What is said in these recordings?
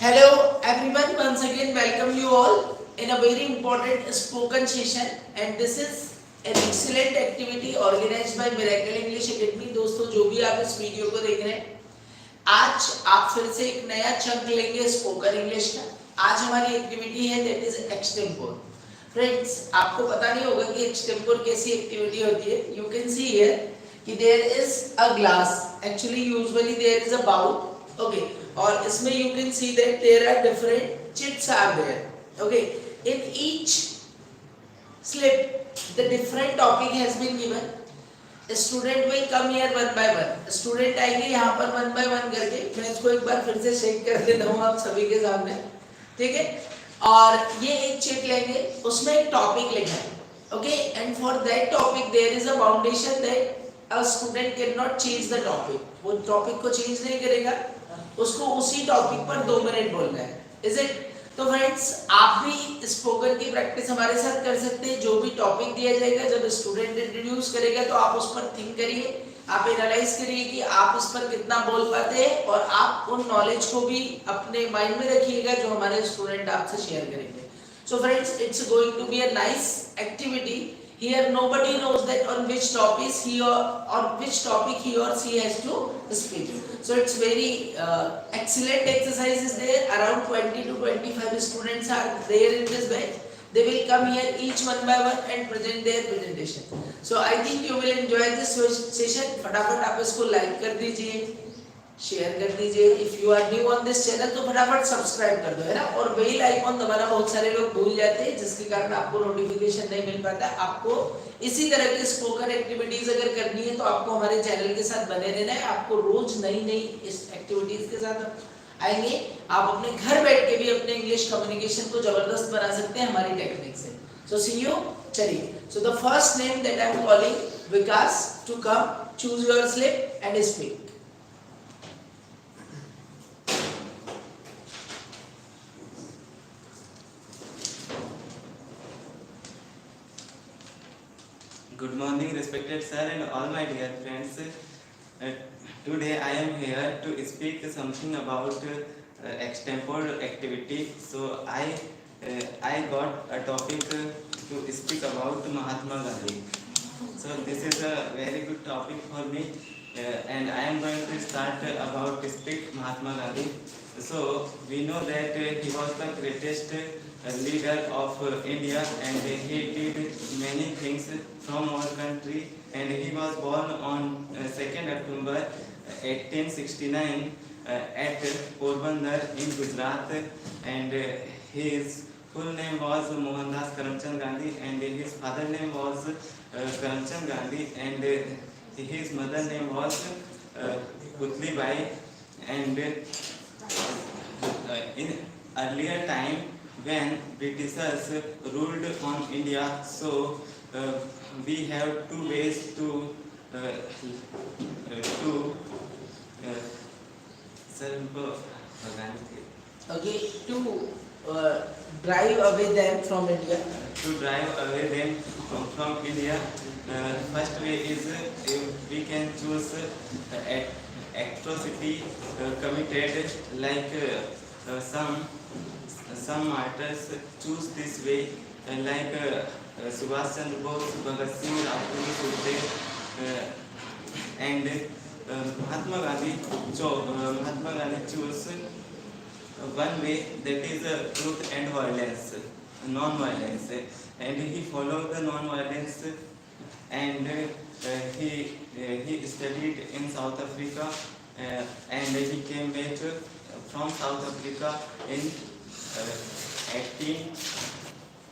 Hello everyone, once again welcome you all in a very important spoken session and this is an excellent activity organized by Miracle English Academy। दोस्तों जो भी आप इस video को देख रहे हैं, आज आप फिर से एक नया चंक लेंगे स्पोकन इंग्लिश का। आज हमारी एक्टिविटी है दैट इज एक्सटेम्पोर। फ्रेंड्स, आपको पता नहीं होगा कि एक्सटेम्पोर कैसी एक्टिविटी होती है। यू कैन सी हियर कि there is a glass, actually usually there is a bowl, okay, और इसमें you can see that there are different chits are there, okay. In each slip the different topic has been given। Student will come here one by one. Student आएंगे यहाँ पर one by one करके। मैं इसको एक बार फिर से check कर देता हूँ आप सभी के सामने, ठीक है। और ये एक चेक लेंगे, उसमें एक टॉपिक लिखा है, okay, and for that topic there is a boundation that a student can not change the topic. वो टॉपिक को चेंज नहीं करेगा, उसको उसी टॉपिक पर 2 मिनट बोलना है। Is it? तो फ्रेंड्स, आप भी स्पोकन की प्रैक्टिस हमारे साथ कर सकते हैं। जो भी टॉपिक दिया जाएगा, जब स्टूडेंट इंट्रोड्यूस करेगा तो आप उस पर थिंक करिए, आप एनालाइज करिए कि आप इस पर कितना बोल पाते हैं, और आप उन नॉलेज को भी अपने माइंड में रखिएगा जो हमारे स्टूडेंट आपसे शेयर करेंगे। So friends, it's going to be a nice activity. Here nobody knows that on which topic he or she has to speak. So it's very excellent exercise is there. Around 20 to 25 students are there in this batch. They will come here each one by one and present their presentation. So I think you will enjoy this session. फटाफट आप इसको like कर दीजिए, share कर दीजिए। If you are new on this channel तो फटाफट subscribe कर दो, है ना। और बेल आइकॉन दबाना बहुत सारे लोग भूल जाते हैं, जिसके कारण आपको नोटिफिकेशन नहीं मिल पाता। आपको इसी तरह की स्पोकन एक्टिविटीज अगर करनी है तो आपको हमारे चैनल के साथ बने रहना है। आपको रोज नई नई इस एक्टिविटीज के साथ आएंगे। आप अपने घर बैठ के भी अपने इंग्लिश कम्युनिकेशन को जबरदस्त बना सकते हैं हमारी टेक्निक से। So see you. चलिए, so the first name that I am calling Vikas to come, choose your slip and speak. Good morning, respected sir and all my dear friends. Today I am here to speak something about extempore activity. So I got a topic to speak about Mahatma Gandhi. So this is a very good topic for me, and I am going to start about speak Mahatma Gandhi. So we know that he was the greatest leader of India, and he did many things from our country, and he was born on 2nd October 1869 at Porbandar in Gujarat, and his full name was Mohandas Karamchand Gandhi, and his father name was Karamchand Gandhi, and his mother name was Putli Bai. And in earlier time when Britishers ruled on India, so we have two ways to Okay, to drive away them from India. To drive away them from India, first way is we can choose atrocity committed, like some martyrs choose this way, like Subhash Chandra Bose, Bhagat Singh, Rajguru, Sukhdev, and Mahatma Gandhi chose one way, that is truth and violence, non-violence, and he followed the non-violence, and he studied in South Africa, and he came back from South Africa in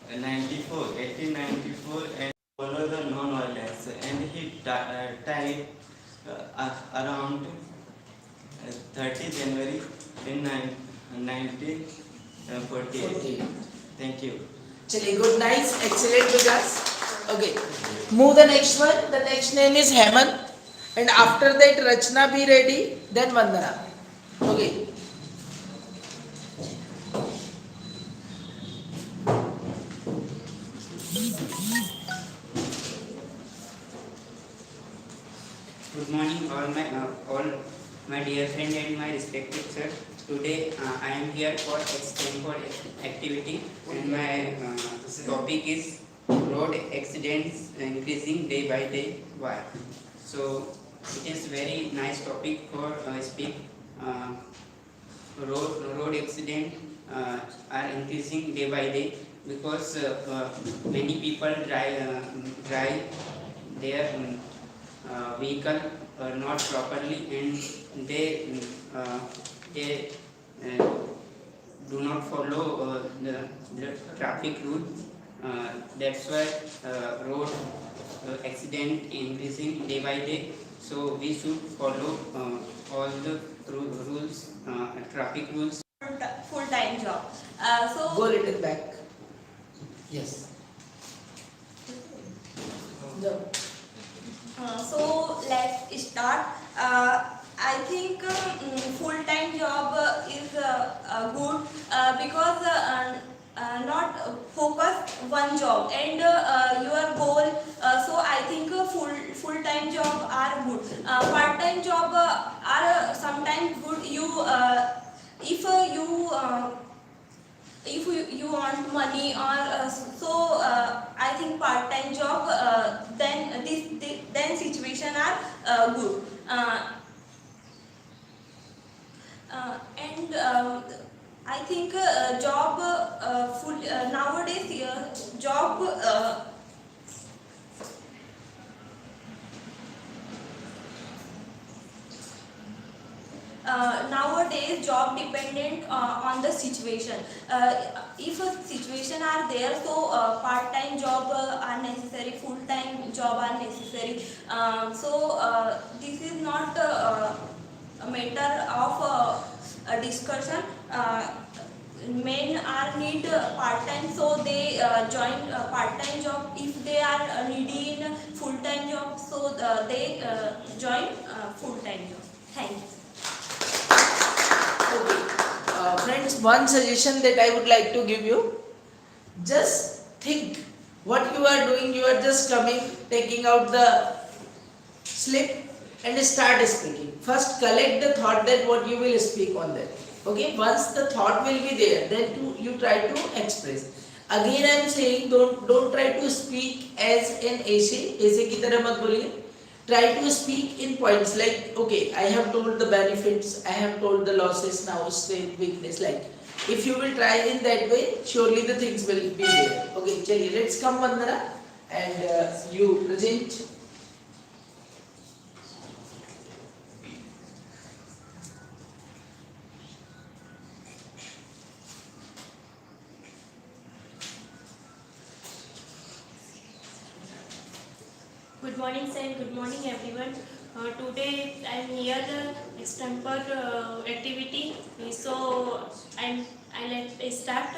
1894, and followed the non-violence, and he died around 30 January in 1948. Thank you. Chaliye, good, nice, excellent Vikas. Okay, move the next one. The next name is Hemant, and after that Rachna be ready, then Vandana. Okay. Good morning, all my dear friend and my respected sir. Today I am here for extempore activity, and my topic is road accidents increasing day by day. Why? So it is very nice topic for speak. Road accident are increasing day by day because many people drive their vehicle not properly, and they uh, do not follow the traffic rules. That's why road accident increasing day by day. So we should follow all the rules, traffic rules. Full-time job. Go a little back. Yes. No. So let's start. I think full-time job is good because not focus one job and your goal. So I think full-time job are good. Part-time job are sometimes good. If you want money or so I think part-time job then then situation are good and I think job full nowadays job nowadays job dependent on the situation. If a situation are there, so part-time job are necessary, full-time job are necessary. This is not a matter of a discussion. Men are need part-time, so they join part-time job. If they are needy in full-time job, so they join full-time job. Thank you. Okay. Friends, one suggestion that I would like to give you, just think what you are doing. You are just coming, taking out the slip and start speaking. First collect the thought that what you will speak on that. Okay, once the thought will be there, then you try to express. Again I am saying, don't try to speak as an ऐसे की तरह मत बोलिए. Try to speak in points like, okay, I have told the benefits, I have told the losses, now strength, weakness. Like, if you will try in that way, surely the things will be there. Okay, chaliye, let's come Vandana, and you present. Good morning, sir. Good morning, everyone. Today I am here extempore activity. So I let start.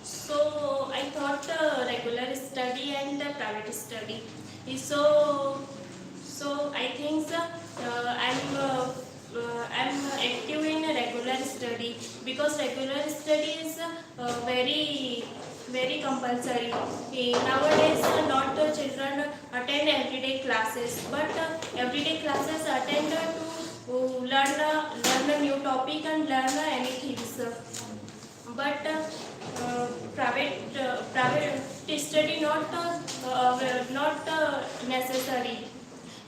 So I thought regular study and private study. So I think I'm active in regular study because regular study is very compulsory. Nowadays, not children attend everyday classes, but everyday classes attend to learn a new topic and learn anything. But private study not necessary.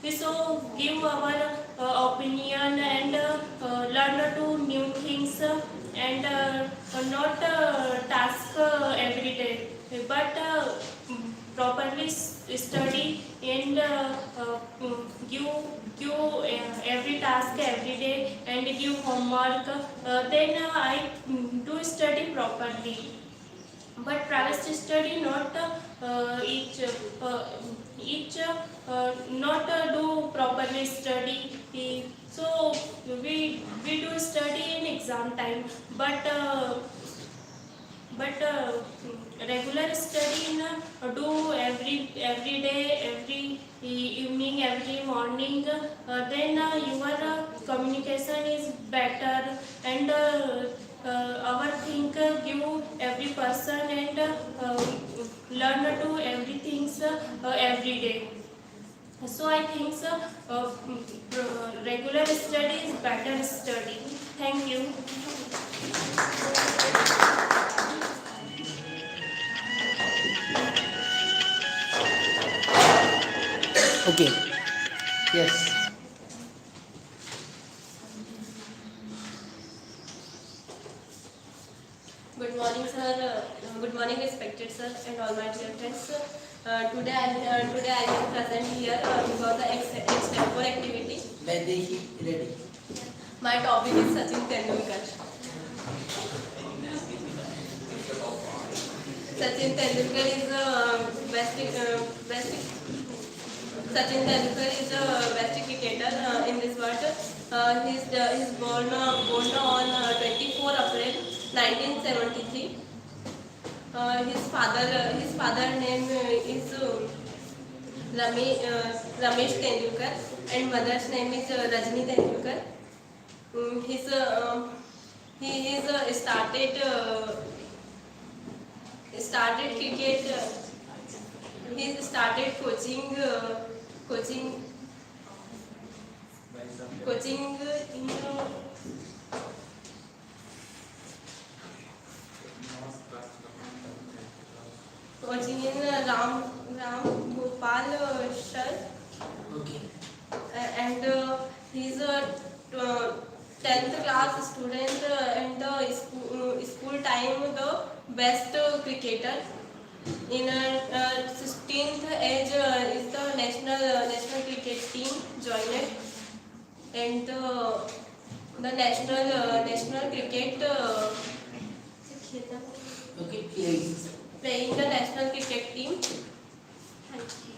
We so give our opinion and learn to new things and not task every day, but properly study and give every task every day and give homework. Then I do study properly. But private study not each not do properly study. So we do study in exam time, but regular study do every day, every evening, every morning. Then your communication is better and our think give every person and learn to everything every day. So I think regular study is better study. Thank you. Okay. Yes. Good morning, sir. Good morning, respected sir, and all my dear friends. Today I am present here for the extempore activity. Ready. My topic is Sachin Tendulkar. Sachin Tendulkar is the best. Sachin Tendulkar is the best cricketer in this world. He's born on 24 April 1973. His father name is Ramesh Tendulkar, and mother's name is Rajni Tendulkar. He is started cricket. He started coaching in coaching in Ram Gopal Shah, Okay. and he's a 10th class student and the school time the best cricketer. In 16th age is the national cricket team joined, and the national cricket Okay, please. playing the national cricket team. Okay.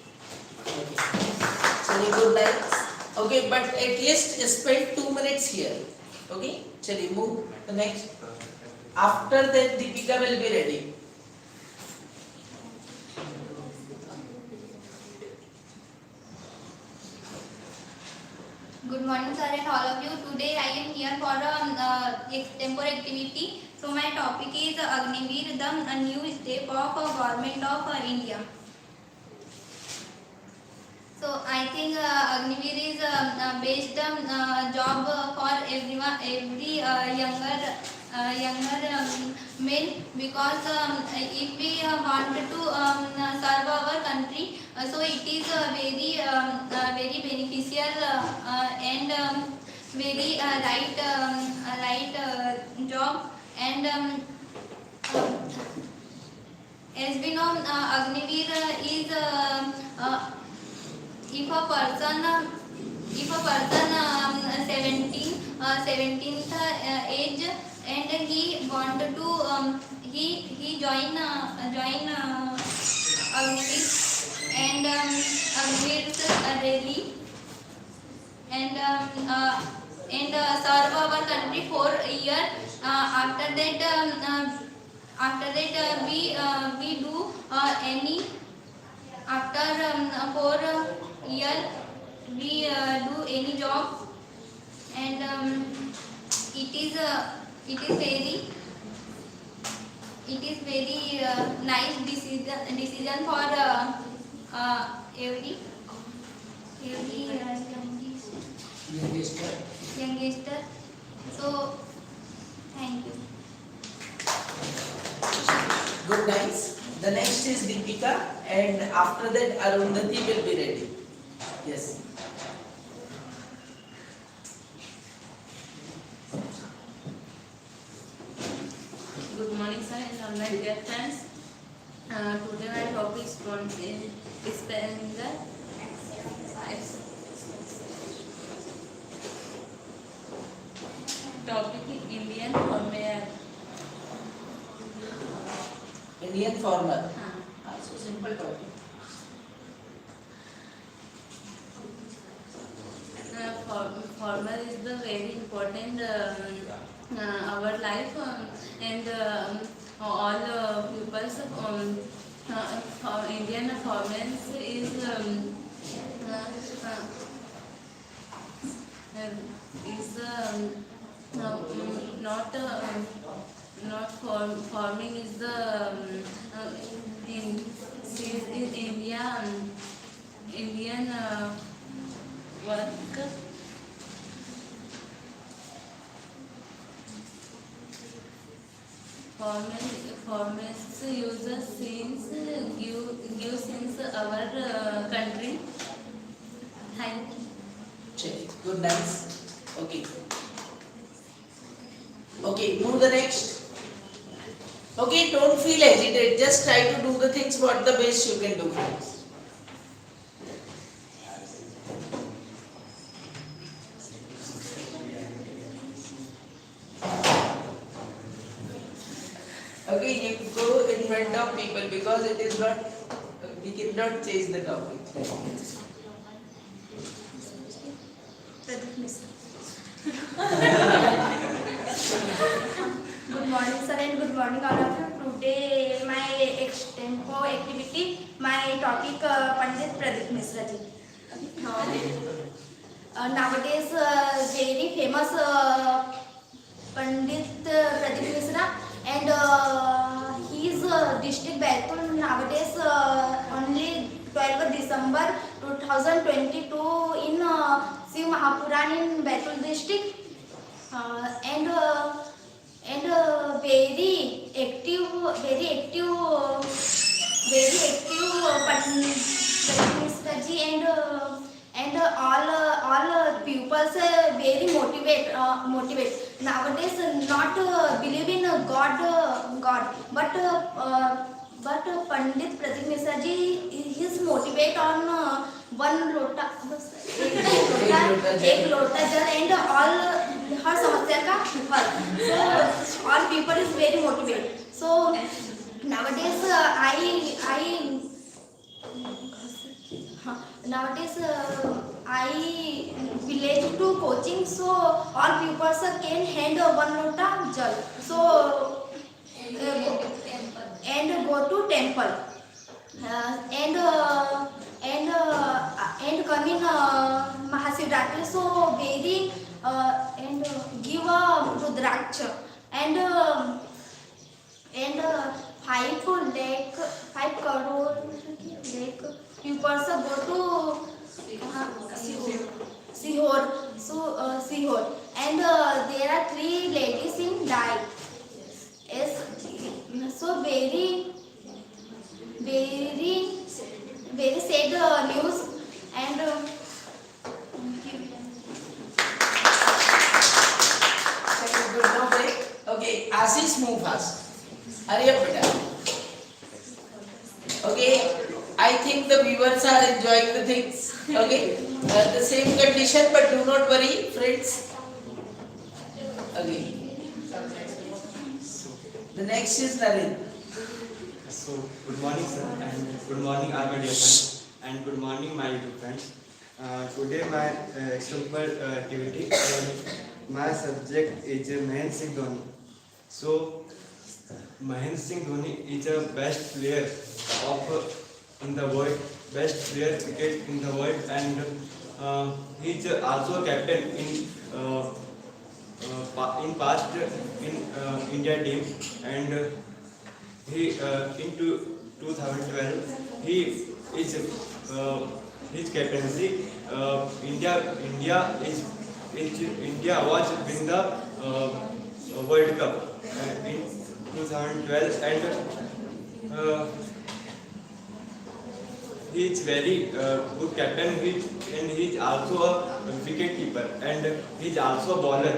Chali, good night. Okay, but at least spend 2 minutes here. Okay? Chali, move the next. After that, Deepika will be ready. Good morning, sir, and all of you. Today I am here for a extempore activity. So my topic is Agniveer, the new step of Government of India. So I think Agniveer is best job for everyone, every younger men, because if we want to serve our country, so it is very beneficial and very right job. And as we know, Agniveer is if a person 17th age, and he want to he join Agniveer, and Agniveer's rally, and serve our country for a year. After that we do any, after 4 year we do any job, and it is very nice decision for every youngster. So thank you. Good night. The next is Deepika, and after that Arundhati will be ready. Yes. Good morning, sir, and all my dear friends. Today my topic is topic is Indian farmer. Indian farmer. So simple topic. Farmer is the very important our life, and all pupils Indian farmers is farming is the in India Indian work. Formats user since give since our country. Thank you. Check. Good, nice. Okay. Okay, move the next. Okay, don't feel hesitate. Just try to do the things what the best you can do. Okay, you go in front of people because it is not, we cannot change the topic. Good morning, sir, and good morning, all of you. Today, my extempo activity, my topic, Pandit Pradeep Misra ji. Nowadays, very famous Pandit Pradeep Misra, and his district Baitul nowadays only 12 December 2022 in Shiv Mahapuran in Baitul district, and very active Pandit Misra ji, and all pupils very motivate. Nowadays not believe in God, but Pandit Pradeep Misra ji is motivate on one lota एक लोटा जल and all हर समस्या का हल. So all people is very motivated. So nowadays I village to coaching, so all pupils can hand one lota jal. So and go to temple, and come in Mahashivratri, so very and give a Rudraksha, and 5 crore lakh pupils go to Sihor, and there are 3 ladies in died. Yes, so very sad news, and Second, good, no break. Okay, Ashish, move fast. Hurry up, beta. Okay, I think the viewers are enjoying the things. Okay, the same condition, but do not worry, friends. Okay. The next is Naren. So, good morning, sir, and good morning, our dear friends, and good morning, my YouTube friends. Today, my example activity, my subject is Mahendra Singh Dhoni. So, Mahendra Singh Dhoni is the best player in the world, best player cricket in the world, and he is also captain in past in India team, and he in 2012 he is his captaincy India was win the World Cup in 2012, and he is very good captain, and he is also a wicket keeper, and he is also a bowler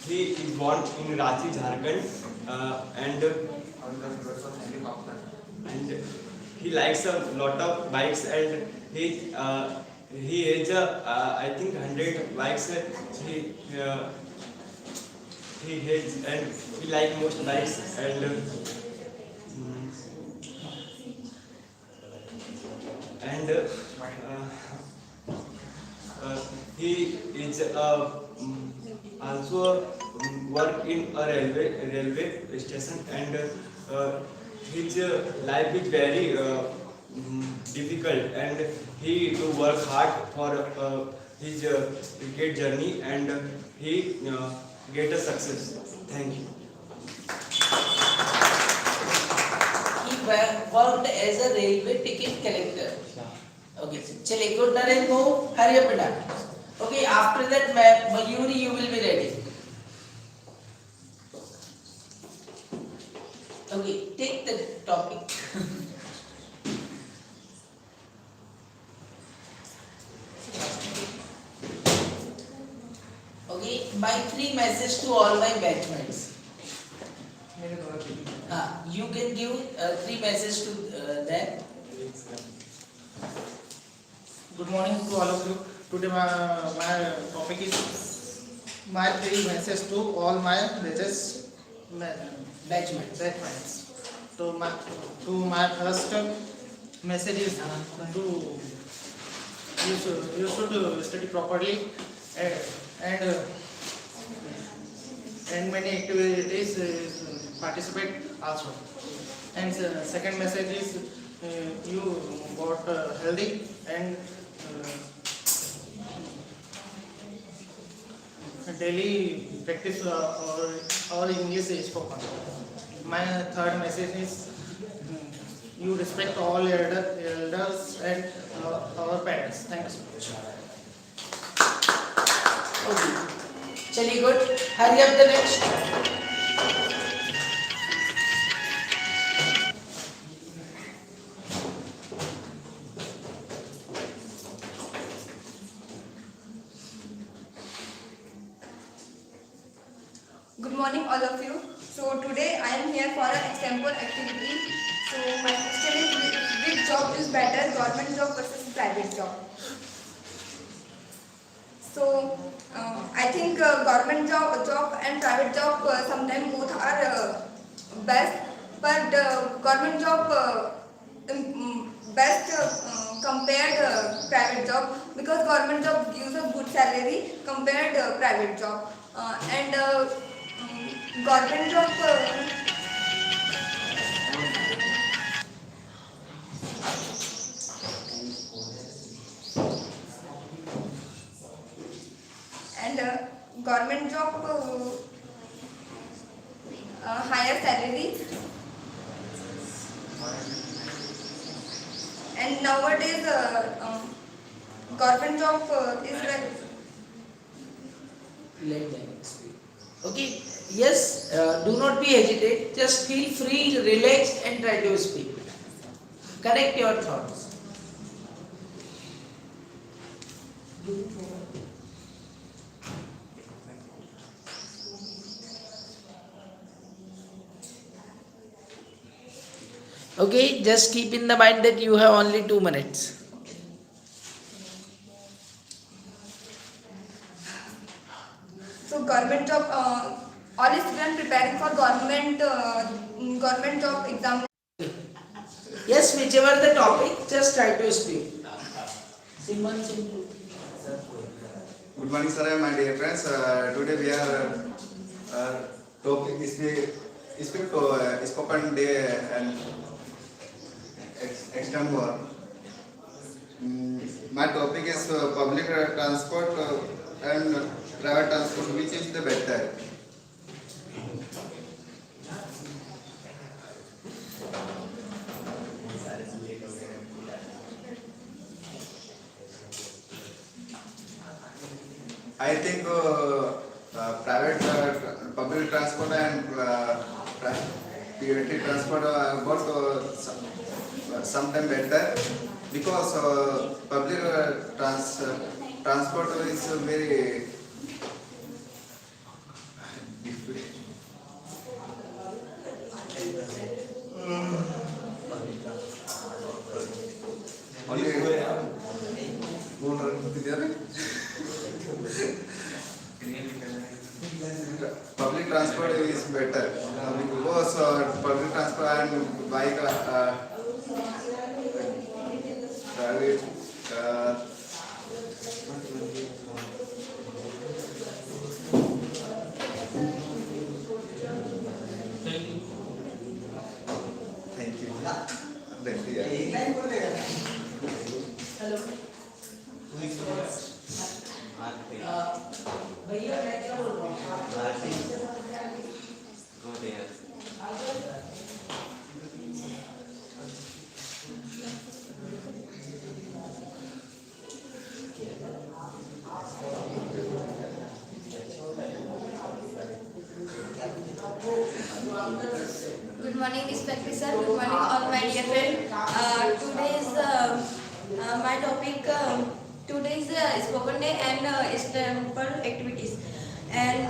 he is born in Ranchi, Jharkhand, and he likes a lot of bikes, and he has I think 100 bikes he has, and he likes most bikes, and he is also work in a railway station, and his life is very difficult, and he do work hard for his cricket journey, and he get a success. Thank you. worked as a railway ticket collector. Okay, चलिए good Naren, go, hurry up बेटा. Okay, after that Mayuri you will be ready. Okay, take the topic. Okay, my free message to all my batchmates. You can give three message to them. Good morning to all of you. Today my topic is my three message to all my batchmates. So my first message is to you should study properly and many activities participate also. And second message is you got healthy and daily practice our English is spoken. My third message is you respect all elders and our parents. Thanks. Okay, चलिए good. Hurry up the next. Good morning, all of you. So today I am here for an extempore activity. So my question is, which job is better, government job versus private job? So I think government job and private job sometimes both are best, but government job best compared private job, because government job gives a good salary compared private job, and government job and government job higher salary, and nowadays government job is like Let them speak. Okay, yes, do not be hesitate. Just feel free, relaxed, and try to speak. Correct your thoughts. Okay, just keep in the mind that you have only 2 minutes. so government job. All students preparing for government job exam. Yes, whichever the topic, just try to speak. Simon, simple. Good morning, sir, my dear friends. Today we are topic is spoken day and extempore. My topic is public transport and private transport. Which is the better? I think private public transport and PRT transport are both sometimes better, because public transport is very difficult. Public transport is better because public transport and bike private thank you. Hello. भैया मैं क्या बोल रहा हूँ? Go there. sir. Good morning, all my dear friends. Today's my topic. Today's spoken day and example activities. And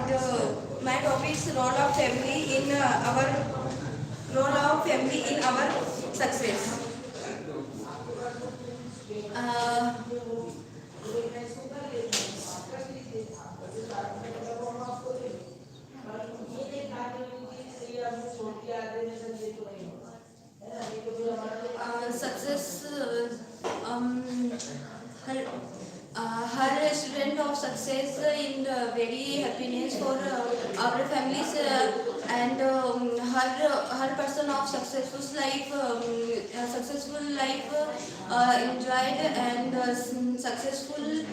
my topic is role of family in our success. Success. Her student of success in very happiness for our families and her person of successful life enjoyed and successful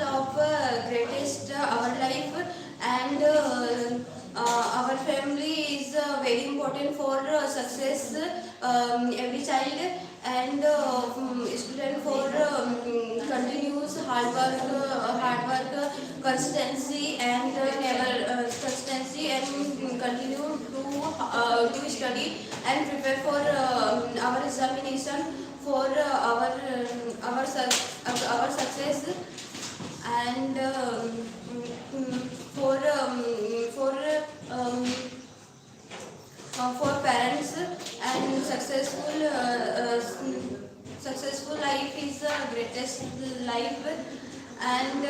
of greatest our life and our family is very important for success every child and student for continuous hard work consistency and continue to study and prepare for our examination for our success and for parents and successful life is the greatest life and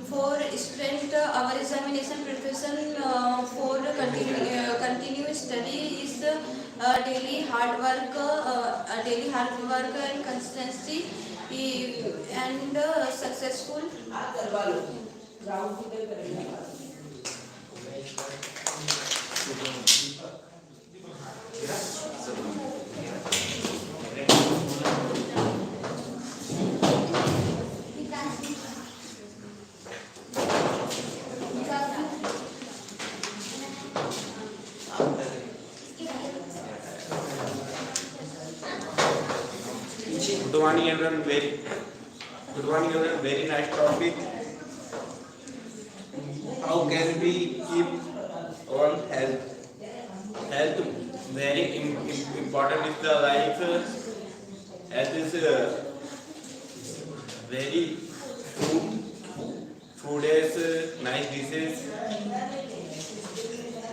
for student our examination preparation for continue study is daily hard work and consistency and successful. Good morning everyone. Very nice topic. How can we keep our health? Health very important is the life. Health is very food is nice dishes,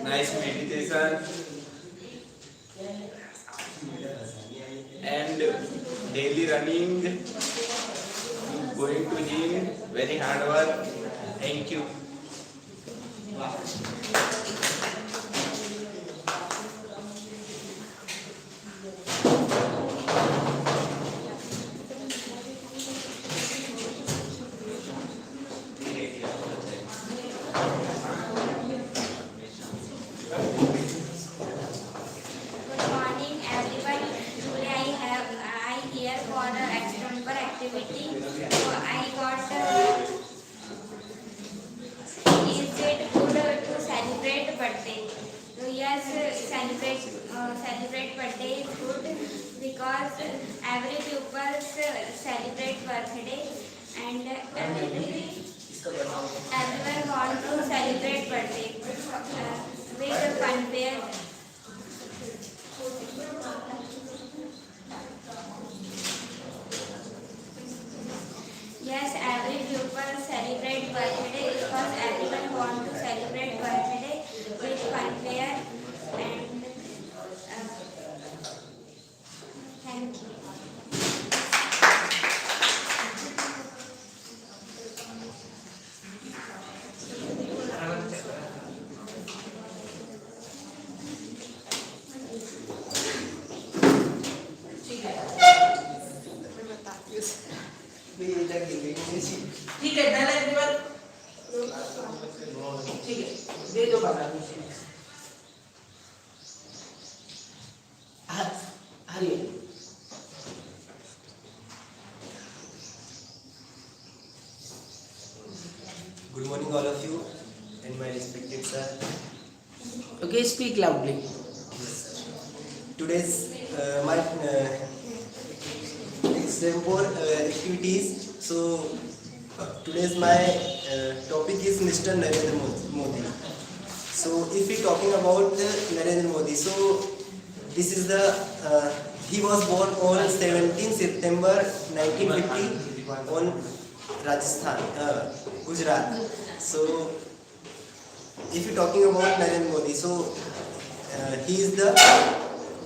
nice meditation, and daily running, going to gym, very hard work. Thank you. Celebrate birthday is good because every pupil celebrate birthday and everyone want to celebrate birthday with funfair. Yes, every pupil celebrate birthday because everyone want to celebrate birthday with funfair and thank you. ठीक है done everyone ठीक है दे दो बता हरी Good morning all of you and my respected sir. Okay, speak loudly. Yes, sir. Today's my example activities. So today's my topic is Mr. Narendra Modi. So if we talking about Narendra Modi, so this is the he was born on 17 September 1950 on Rajasthan, Gujarat. So if you talking about Narendra Modi, so he is the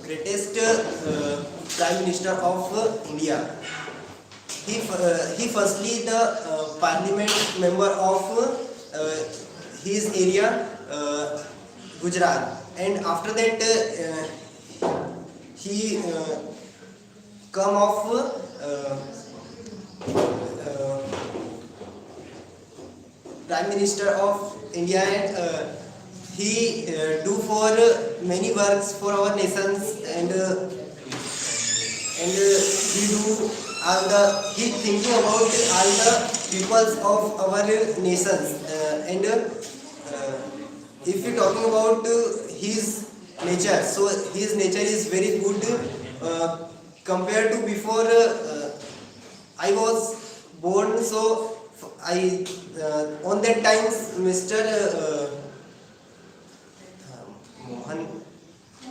greatest Prime Minister of India. He firstly the Parliament member of his area, Gujarat, and after that he come of Prime Minister of India, and he do for many works for our nations, and he do all the he thinking about all the peoples of our nations, and if you talking about his nature, so his nature is very good compared to before I was born. So I on that times Mr.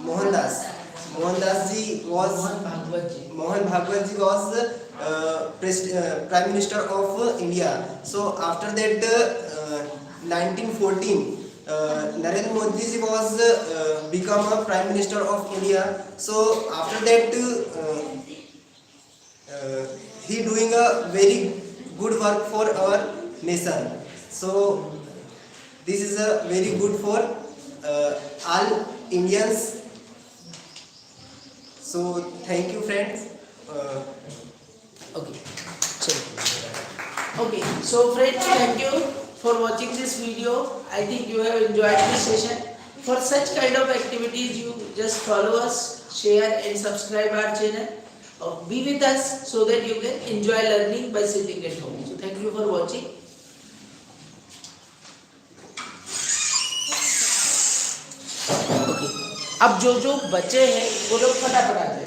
Mohandas ji was Mohan Bhagwat ji was Prime Minister of India. So after that 1914 Narendra Modi ji was become a Prime Minister of India. So after that he doing a very good work for our nation. So this is a very good for all Indians. So thank you, friends. Okay. Okay. So friends, thank you for watching this video. I think you have enjoyed this session. For such kind of activities, you just follow us, share and subscribe our channel. Be with us so that you can enjoy learning by sitting at home. So thank you for watching. Okay. अब जो बचे हैं वो लोग फटाफट आ जाए।